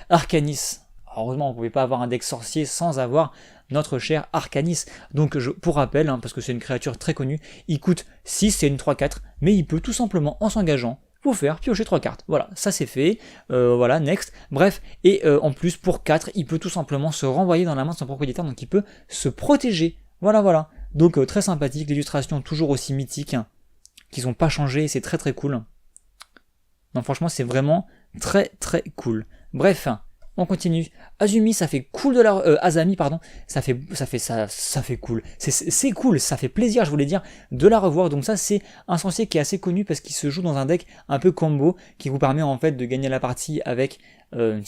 Arcanis. Heureusement, on ne pouvait pas avoir un deck sorcier sans avoir notre cher Arcanis. Donc pour rappel, parce que c'est une créature très connue, il coûte 6, c'est une 3-4, mais il peut tout simplement, en s'engageant, vous faire piocher 3 cartes. Voilà, ça c'est fait. Voilà, next. Bref, et en plus, pour 4, il peut tout simplement se renvoyer dans la main de son propriétaire, donc il peut se protéger. Voilà. Donc très sympathique, l'illustration toujours aussi mythique, qu'ils n'ont pas changé, c'est très très cool. Non, franchement, c'est vraiment très très cool. Bref, on continue. Azumi, ça fait cool de la... Azami, pardon. Ça fait cool. C'est cool, ça fait plaisir, je voulais dire, de la revoir. Donc ça, c'est un sorcier qui est assez connu parce qu'il se joue dans un deck un peu combo qui vous permet en fait de gagner la partie avec d'une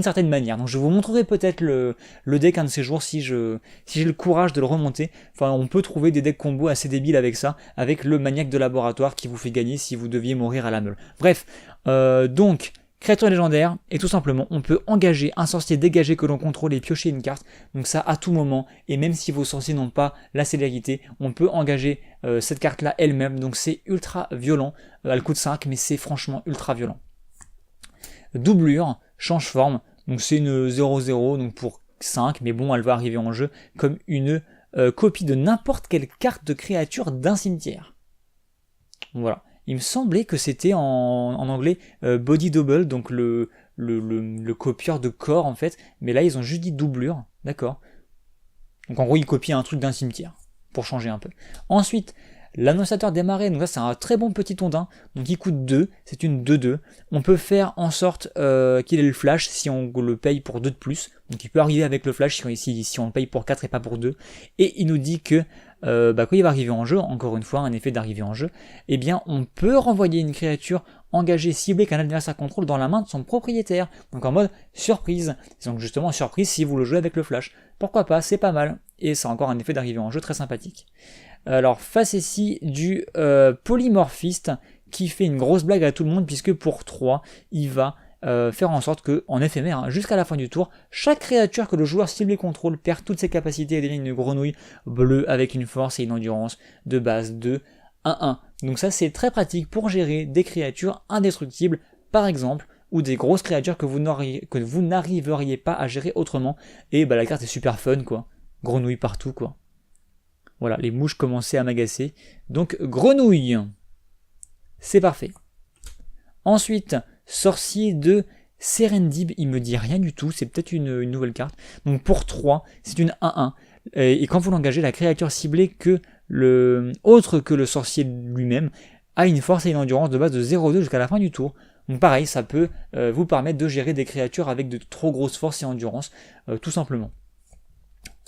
certaine manière. Donc je vous montrerai peut-être le deck un de ces jours si j'ai le courage de le remonter. Enfin, on peut trouver des decks combo assez débiles avec ça, avec le maniaque de laboratoire qui vous fait gagner si vous deviez mourir à la meule. Bref, donc... Créature légendaire, et tout simplement, on peut engager un sorcier dégagé que l'on contrôle et piocher une carte, donc ça à tout moment, et même si vos sorciers n'ont pas la célérité, on peut engager cette carte-là elle-même, donc c'est ultra violent, elle coûte 5, mais c'est franchement ultra violent. Doublure, change forme, donc c'est une 0-0, donc pour 5, mais bon, elle va arriver en jeu comme une copie de n'importe quelle carte de créature d'un cimetière. Voilà. Il me semblait que c'était en anglais body double, donc le copieur de corps en fait, mais là ils ont juste dit doublure, d'accord. Donc en gros ils copient un truc d'un cimetière, pour changer un peu. Ensuite, L'annonciateur des marées, donc là c'est un très bon petit ondin, donc il coûte 2, c'est une 2-2. On peut faire en sorte qu'il ait le flash si on le paye pour 2 de plus, donc il peut arriver avec le flash si on le paye pour 4 et pas pour 2. Et il nous dit que quand il va arriver en jeu, encore une fois un effet d'arrivée en jeu, eh bien on peut renvoyer une créature engagée ciblée qu'un adversaire contrôle dans la main de son propriétaire, donc en mode surprise. Donc justement surprise si vous le jouez avec le flash. Pourquoi pas, c'est pas mal, et c'est encore un effet d'arrivée en jeu très sympathique. Alors face ici du polymorphiste qui fait une grosse blague à tout le monde puisque pour 3 il va faire en sorte que, en éphémère, jusqu'à la fin du tour, chaque créature que le joueur ciblé contrôle perd toutes ses capacités et devient une grenouille bleue avec une force et une endurance de base de 1-1. Donc ça c'est très pratique pour gérer des créatures indestructibles par exemple, ou des grosses créatures que vous n'arriveriez pas à gérer autrement, et la carte est super fun quoi, grenouille partout quoi. Voilà, les mouches commençaient à m'agacer, donc grenouille, c'est parfait. Ensuite, sorcier de Serendib, il me dit rien du tout, c'est peut-être une nouvelle carte. Donc pour 3, c'est une 1-1. Et quand vous l'engagez, la créature ciblée autre que le sorcier lui-même a une force et une endurance de base de 0-2 jusqu'à la fin du tour. Donc pareil, ça peut vous permettre de gérer des créatures avec de trop grosses forces et endurance, tout simplement.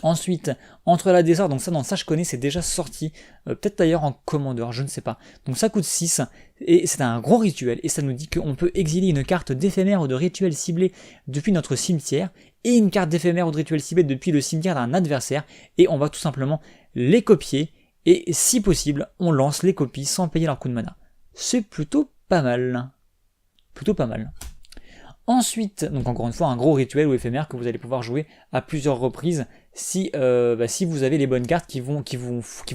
Ensuite, entre la dessert, donc ça je connais, c'est déjà sorti, peut-être d'ailleurs en commandeur, je ne sais pas. Donc ça coûte 6, et c'est un gros rituel, et ça nous dit qu'on peut exiler une carte d'éphémère ou de rituel ciblé depuis notre cimetière, et une carte d'éphémère ou de rituel ciblé depuis le cimetière d'un adversaire, et on va tout simplement les copier, et si possible, on lance les copies sans payer leur coût de mana. C'est plutôt pas mal. Plutôt pas mal. Ensuite, donc encore une fois, un gros rituel ou éphémère que vous allez pouvoir jouer à plusieurs reprises si vous avez les bonnes cartes qui vous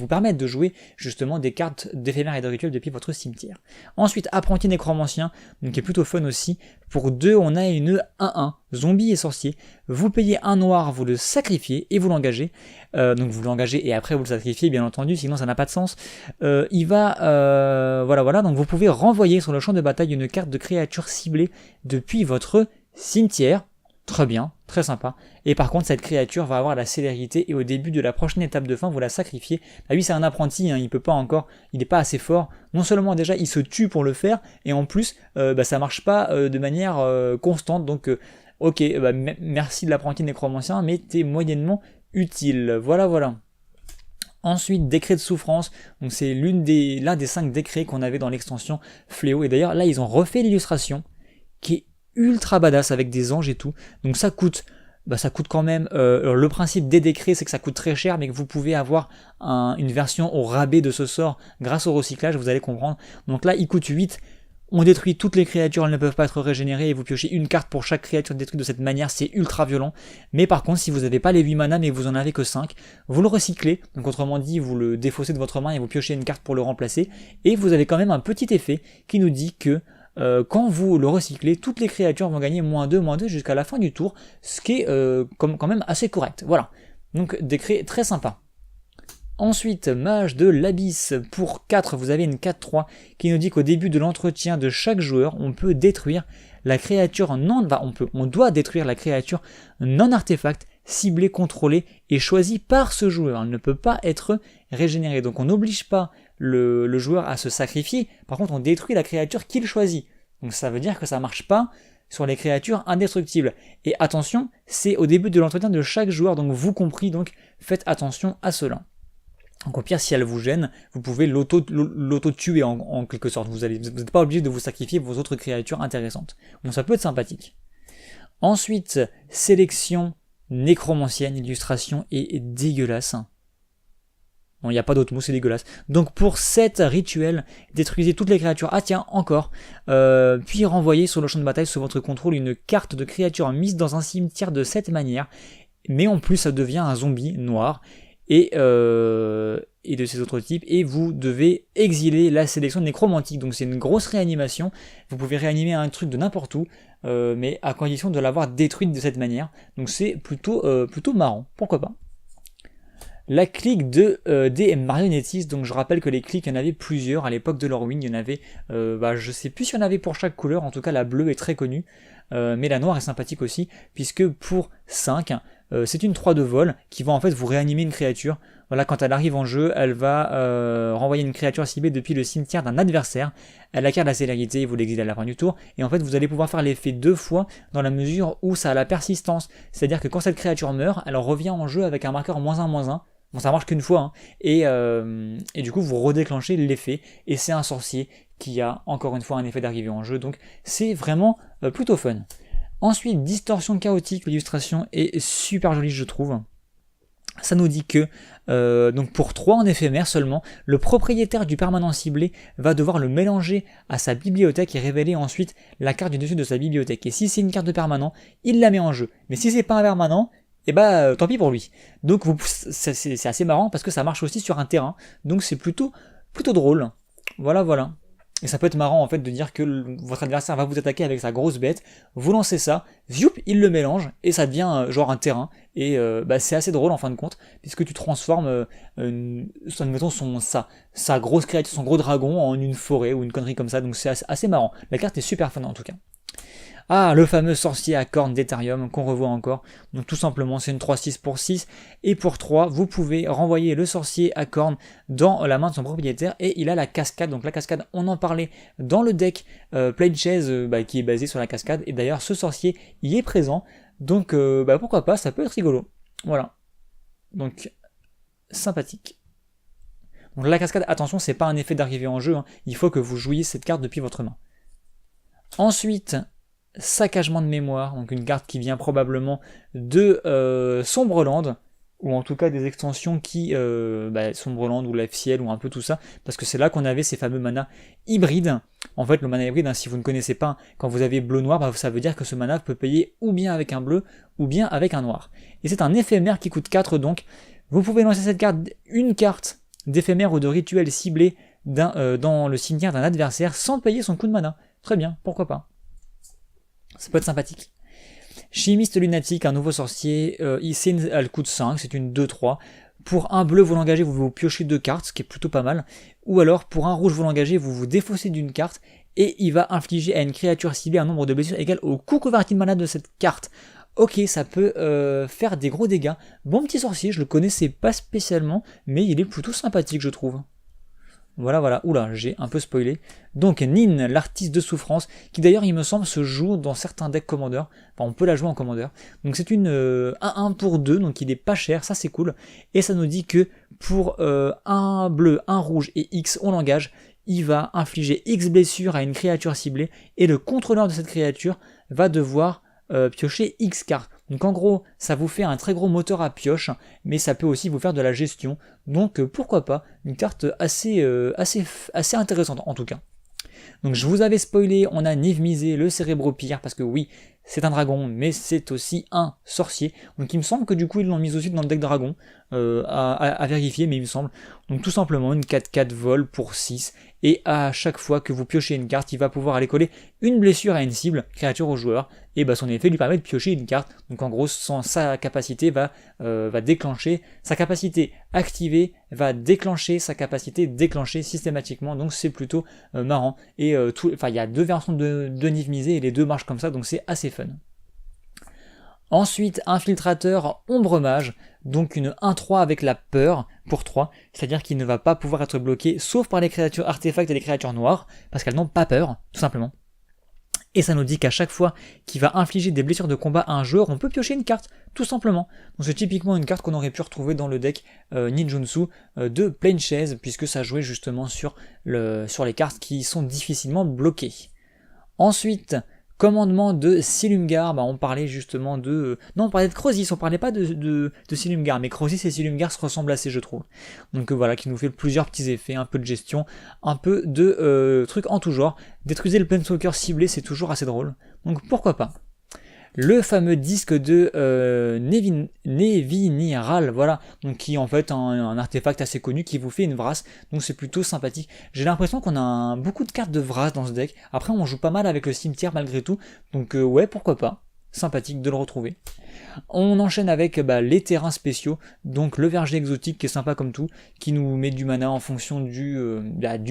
permettent de jouer justement des cartes d'éphémère et de rituel depuis votre cimetière. Ensuite, apprenti nécromancien, donc qui est plutôt fun aussi. Pour 2, on a une 1-1, zombie et sorcier. Vous payez un noir, vous le sacrifiez et vous l'engagez. Donc vous l'engagez et après vous le sacrifiez, bien entendu, sinon ça n'a pas de sens. Voilà, donc vous pouvez renvoyer sur le champ de bataille une carte de créature ciblée depuis votre cimetière. Très bien, très sympa. Et par contre, cette créature va avoir la célérité et au début de la prochaine étape de fin, vous la sacrifiez. Lui, c'est un apprenti, il peut pas encore, il n'est pas assez fort. Non seulement déjà, il se tue pour le faire, et en plus, ça marche pas de manière constante. Donc, ok, merci de l'apprenti nécromancien, mais t'es moyennement utile. Voilà. Ensuite, décret de souffrance, donc c'est l'un des 5 décrets qu'on avait dans l'extension Fléau. Et d'ailleurs, là, ils ont refait l'illustration, qui est ultra badass avec des anges et tout, donc ça coûte quand même, le principe des décrets c'est que ça coûte très cher mais que vous pouvez avoir une version au rabais de ce sort grâce au recyclage, vous allez comprendre. Donc là il coûte 8, on détruit toutes les créatures, elles ne peuvent pas être régénérées et vous piochez une carte pour chaque créature détruite de cette manière, c'est ultra violent. Mais par contre si vous n'avez pas les 8 mana mais que vous en avez que 5, vous le recyclez, donc autrement dit vous le défaussez de votre main et vous piochez une carte pour le remplacer, et vous avez quand même un petit effet qui nous dit que quand vous le recyclez, toutes les créatures vont gagner -2 jusqu'à la fin du tour, ce qui est quand même assez correct. Voilà, donc décret très sympa. Ensuite, mage de l'abysse, pour 4, vous avez une 4-3 qui nous dit qu'au début de l'entretien de chaque joueur, on peut détruire la créature on doit détruire la créature non artefact ciblée, contrôlée et choisie par ce joueur. Elle ne peut pas être régénérée, donc on n'oblige pas le joueur à se sacrifier, par contre on détruit la créature qu'il choisit. Donc ça veut dire que ça marche pas sur les créatures indestructibles. Et attention, c'est au début de l'entretien de chaque joueur, donc vous compris, donc faites attention à cela. Donc au pire, si elle vous gêne, vous pouvez l'auto-tuer en quelque sorte. Vous n'êtes pas obligé de vous sacrifier vos autres créatures intéressantes. Donc ça peut être sympathique. Ensuite, sélection nécromancienne, illustration est dégueulasse. Bon, il n'y a pas d'autre mot, c'est dégueulasse. Donc pour 7 rituels, détruisez toutes les créatures. Ah tiens, encore. Puis renvoyez sur le champ de bataille sous votre contrôle une carte de créature mise dans un cimetière de cette manière. Mais en plus, ça devient un zombie noir. Et de ces autres types. Et vous devez exiler la sélection nécromantique. Donc c'est une grosse réanimation. Vous pouvez réanimer un truc de n'importe où. Mais à condition de l'avoir détruite de cette manière. Donc c'est plutôt marrant. Pourquoi pas. La clique des marionnettistes, donc je rappelle que les cliques, il y en avait plusieurs à l'époque de Lorwyn, il y en avait, je sais plus s'il y en avait pour chaque couleur, en tout cas la bleue est très connue, mais la noire est sympathique aussi, puisque pour 5, c'est une 3 de vol qui va en fait vous réanimer une créature. Voilà, quand elle arrive en jeu, elle va renvoyer une créature ciblée depuis le cimetière d'un adversaire. Elle acquiert la célérité, vous l'exilez à la fin du tour, et en fait vous allez pouvoir faire l'effet 2 fois dans la mesure où ça a la persistance. C'est-à-dire que quand cette créature meurt, elle revient en jeu avec un marqueur -1/-1. Bon, ça marche qu'une fois, hein. Et du coup vous redéclenchez l'effet, et c'est un sorcier qui a encore une fois un effet d'arrivée en jeu, donc c'est vraiment plutôt fun. Ensuite, distorsion chaotique, l'illustration est super jolie je trouve. Ça nous dit que, donc pour 3 en éphémère seulement, le propriétaire du permanent ciblé va devoir le mélanger à sa bibliothèque et révéler ensuite la carte du dessus de sa bibliothèque. Et si c'est une carte de permanent, il la met en jeu. Mais si c'est pas un permanent, et bah tant pis pour lui. Donc c'est assez marrant parce que ça marche aussi sur un terrain, donc c'est plutôt drôle. Voilà. Et ça peut être marrant en fait de dire que votre adversaire va vous attaquer avec sa grosse bête, vous lancez ça, zioup, il le mélange, et ça devient genre un terrain, et c'est assez drôle en fin de compte, puisque tu transformes, admettons, sa grosse créature, son gros dragon en une forêt, ou une connerie comme ça, donc c'est assez marrant. La carte est super fun en tout cas. Ah, le fameux sorcier à cornes d'Etherium qu'on revoit encore. Donc tout simplement, c'est une 3/6 pour 6. Et pour 3, vous pouvez renvoyer le sorcier à cornes dans la main de son propriétaire. Et il a la cascade. Donc la cascade, on en parlait dans le deck Planechase qui est basé sur la cascade. Et d'ailleurs, ce sorcier y est présent. Donc pourquoi pas, ça peut être rigolo. Voilà. Donc, sympathique. Donc la cascade, attention, c'est pas un effet d'arrivée en jeu. Hein. Il faut que vous jouiez cette carte depuis votre main. Ensuite, saccagement de mémoire, donc une carte qui vient probablement de Sombreland, ou en tout cas des extensions qui, Sombreland ou Life Ciel ou un peu tout ça, parce que c'est là qu'on avait ces fameux mana hybrides. En fait, le mana hybride, si vous ne connaissez pas, quand vous avez bleu-noir, ça veut dire que ce mana peut payer ou bien avec un bleu, ou bien avec un noir. Et c'est un éphémère qui coûte 4, donc vous pouvez lancer cette carte, une carte d'éphémère ou de rituel ciblé dans le cimetière d'un adversaire sans payer son coup de mana. Très bien, pourquoi pas. Ça peut être sympathique. Chimiste lunatique, un nouveau sorcier, elle coûte 5, c'est une 2-3. Pour un bleu, vous l'engagez, vous piochez 2 cartes, ce qui est plutôt pas mal. Ou alors, pour un rouge, vous l'engagez, vous défaussez d'une carte, et il va infliger à une créature ciblée un nombre de blessures égal au coût converti de mana de cette carte. Ok, ça peut faire des gros dégâts. Bon petit sorcier, je le connaissais pas spécialement, mais il est plutôt sympathique, je trouve. Voilà, oula, j'ai un peu spoilé. Donc Nin, l'artiste de souffrance, qui d'ailleurs il me semble se joue dans certains decks commandeurs, enfin on peut la jouer en commandeur. Donc c'est une 1-1 pour 2, donc il est pas cher, ça c'est cool. Et ça nous dit que pour un bleu, un rouge et X, on l'engage, il va infliger X blessures à une créature ciblée, et le contrôleur de cette créature va devoir piocher X cartes. Donc en gros, ça vous fait un très gros moteur à pioche, mais ça peut aussi vous faire de la gestion. Donc pourquoi pas, une carte assez intéressante en tout cas. Donc je vous avais spoilé, on a Niv-Mizzet, le Cérébropyre, parce que oui, c'est un dragon, mais c'est aussi un sorcier. Donc il me semble que du coup ils l'ont mis aussi dans le deck dragon, à vérifier, mais il me semble. Donc tout simplement une 4/4 vol pour 6, et à chaque fois que vous piochez une carte, il va pouvoir aller coller une blessure à une cible, créature au joueur, et son effet lui permet de piocher une carte. Donc en gros, sa capacité va déclencher, sa capacité activée va déclencher sa capacité déclenchée systématiquement, donc c'est plutôt marrant. Et il y a 2 versions de Niv-Mizzet, et les 2 marchent comme ça, donc c'est assez fun. Ensuite, infiltrateur ombre mage, donc une 1-3 avec la peur pour 3, c'est-à-dire qu'il ne va pas pouvoir être bloqué sauf par les créatures artefacts et les créatures noires, parce qu'elles n'ont pas peur, tout simplement. Et ça nous dit qu'à chaque fois qu'il va infliger des blessures de combat à un joueur, on peut piocher une carte, tout simplement. Donc c'est typiquement une carte qu'on aurait pu retrouver dans le deck Ninjutsu de Planechase, puisque ça jouait justement sur les cartes qui sont difficilement bloquées. Ensuite, commandement de Silumgar, on parlait justement de... Non, on parlait de Crosis, on parlait pas de Silumgar, mais Crosis et Silumgar se ressemblent assez, je trouve. Donc voilà, qui nous fait plusieurs petits effets, un peu de gestion, un peu de trucs en tout genre. Détruisez le Planeswalker ciblé, c'est toujours assez drôle, donc pourquoi pas. Le fameux disque de Nevinyrral, voilà, donc qui est en fait un artefact assez connu qui vous fait une Vrasse, donc c'est plutôt sympathique. J'ai l'impression qu'on a beaucoup de cartes de Vrasse dans ce deck, après on joue pas mal avec le cimetière malgré tout, donc ouais, pourquoi pas, sympathique de le retrouver. On enchaîne avec les terrains spéciaux, donc le verger exotique qui est sympa comme tout, qui nous met du mana en fonction du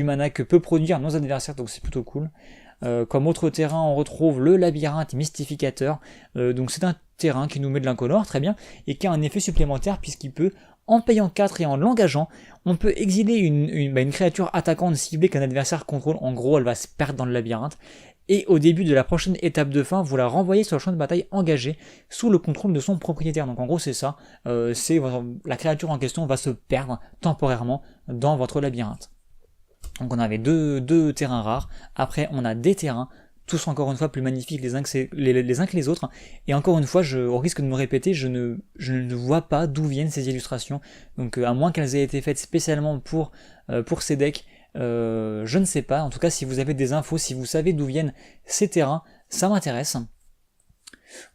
mana que peut produire nos adversaires, donc c'est plutôt cool. Comme autre terrain, on retrouve le labyrinthe mystificateur, donc c'est un terrain qui nous met de l'incolore, très bien, et qui a un effet supplémentaire puisqu'il peut en payant 4 et en l'engageant, on peut exiler une créature attaquante ciblée qu'un adversaire contrôle. En gros, elle va se perdre dans le labyrinthe. Et au début de la prochaine étape de fin, vous la renvoyez sur le champ de bataille engagé sous le contrôle de son propriétaire. Donc en gros c'est ça, la créature en question va se perdre temporairement dans votre labyrinthe. Donc on avait deux terrains rares, après on a des terrains, tous encore une fois plus magnifiques les uns que les autres, et encore une fois, au risque de me répéter, je ne vois pas d'où viennent ces illustrations, donc à moins qu'elles aient été faites spécialement pour ces decks, je ne sais pas. En tout cas, si vous avez des infos, si vous savez d'où viennent ces terrains, ça m'intéresse.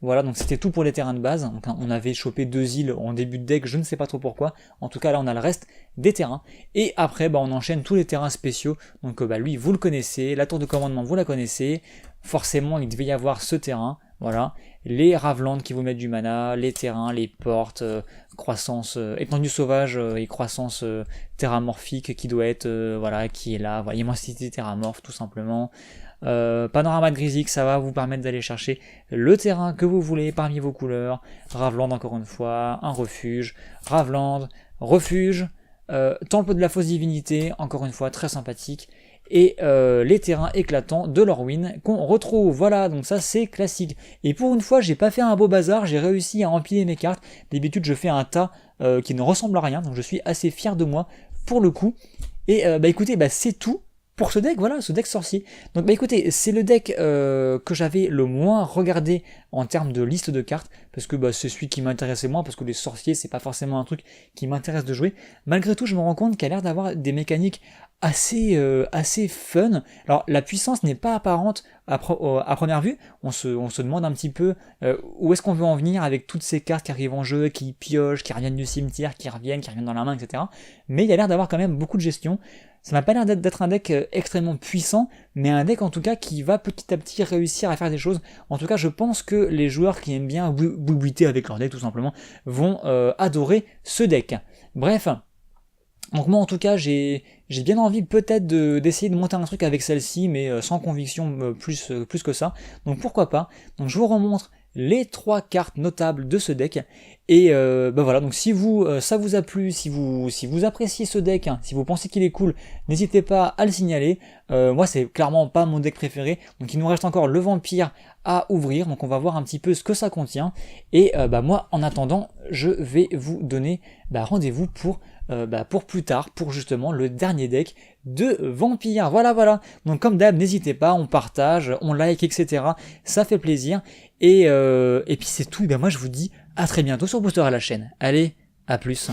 Voilà, donc c'était tout pour les terrains de base. Donc, on avait chopé 2 îles en début de deck, je ne sais pas trop pourquoi. En tout cas, là, on a le reste des terrains. Et après, on enchaîne tous les terrains spéciaux. Donc lui, vous le connaissez. La tour de commandement, vous la connaissez. Forcément, il devait y avoir ce terrain. Voilà, les Ravelands qui vous mettent du mana, les terrains, les portes, croissance, étendue sauvage et croissance terramorphique qui doit être, qui est là, immensité terramorphe tout simplement. Panorama de Grisix, ça va vous permettre d'aller chercher le terrain que vous voulez parmi vos couleurs. Raveland encore une fois, un refuge, Raveland, refuge, Temple de la fausse divinité, encore une fois très sympathique. Et les terrains éclatants de l'Orwyn qu'on retrouve. Voilà, donc ça c'est classique. Et pour une fois, j'ai pas fait un beau bazar, j'ai réussi à empiler mes cartes. D'habitude, je fais un tas qui ne ressemble à rien, donc je suis assez fier de moi pour le coup. Et écoutez, c'est tout pour ce deck, voilà, ce deck sorcier. Donc écoutez, c'est le deck que j'avais le moins regardé en termes de liste de cartes, parce que c'est celui qui m'intéressait moins, parce que les sorciers, c'est pas forcément un truc qui m'intéresse de jouer. Malgré tout, je me rends compte qu'il a l'air d'avoir des mécaniques assez fun. Alors la puissance n'est pas apparente à première vue, on se demande un petit peu où est-ce qu'on veut en venir avec toutes ces cartes qui arrivent en jeu, qui piochent, qui reviennent du cimetière, qui reviennent dans la main, etc. Mais il y a l'air d'avoir quand même beaucoup de gestion. Ça m'a pas l'air d'être un deck extrêmement puissant, mais un deck en tout cas qui va petit à petit réussir à faire des choses. En tout cas, je pense que les joueurs qui aiment bien boubuiter avec leur deck tout simplement vont adorer ce deck. Bref, donc moi en tout cas j'ai bien envie peut-être d'essayer de monter un truc avec celle-ci, mais sans conviction plus que ça. Donc pourquoi pas. Donc je vous remontre les 3 cartes notables de ce deck. Et voilà, donc si ça vous a plu, si vous appréciez ce deck, si vous pensez qu'il est cool, n'hésitez pas à le signaler. Moi c'est clairement pas mon deck préféré, donc il nous reste encore le vampire à ouvrir, donc on va voir un petit peu ce que ça contient. Et moi en attendant, je vais vous donner rendez-vous pour plus tard, pour justement le dernier deck de vampire. Voilà. Donc comme d'hab, n'hésitez pas, on partage, on like, etc. Ça fait plaisir. Et puis c'est tout. Et moi je vous dis à très bientôt sur Booster à la chaîne. Allez, à plus.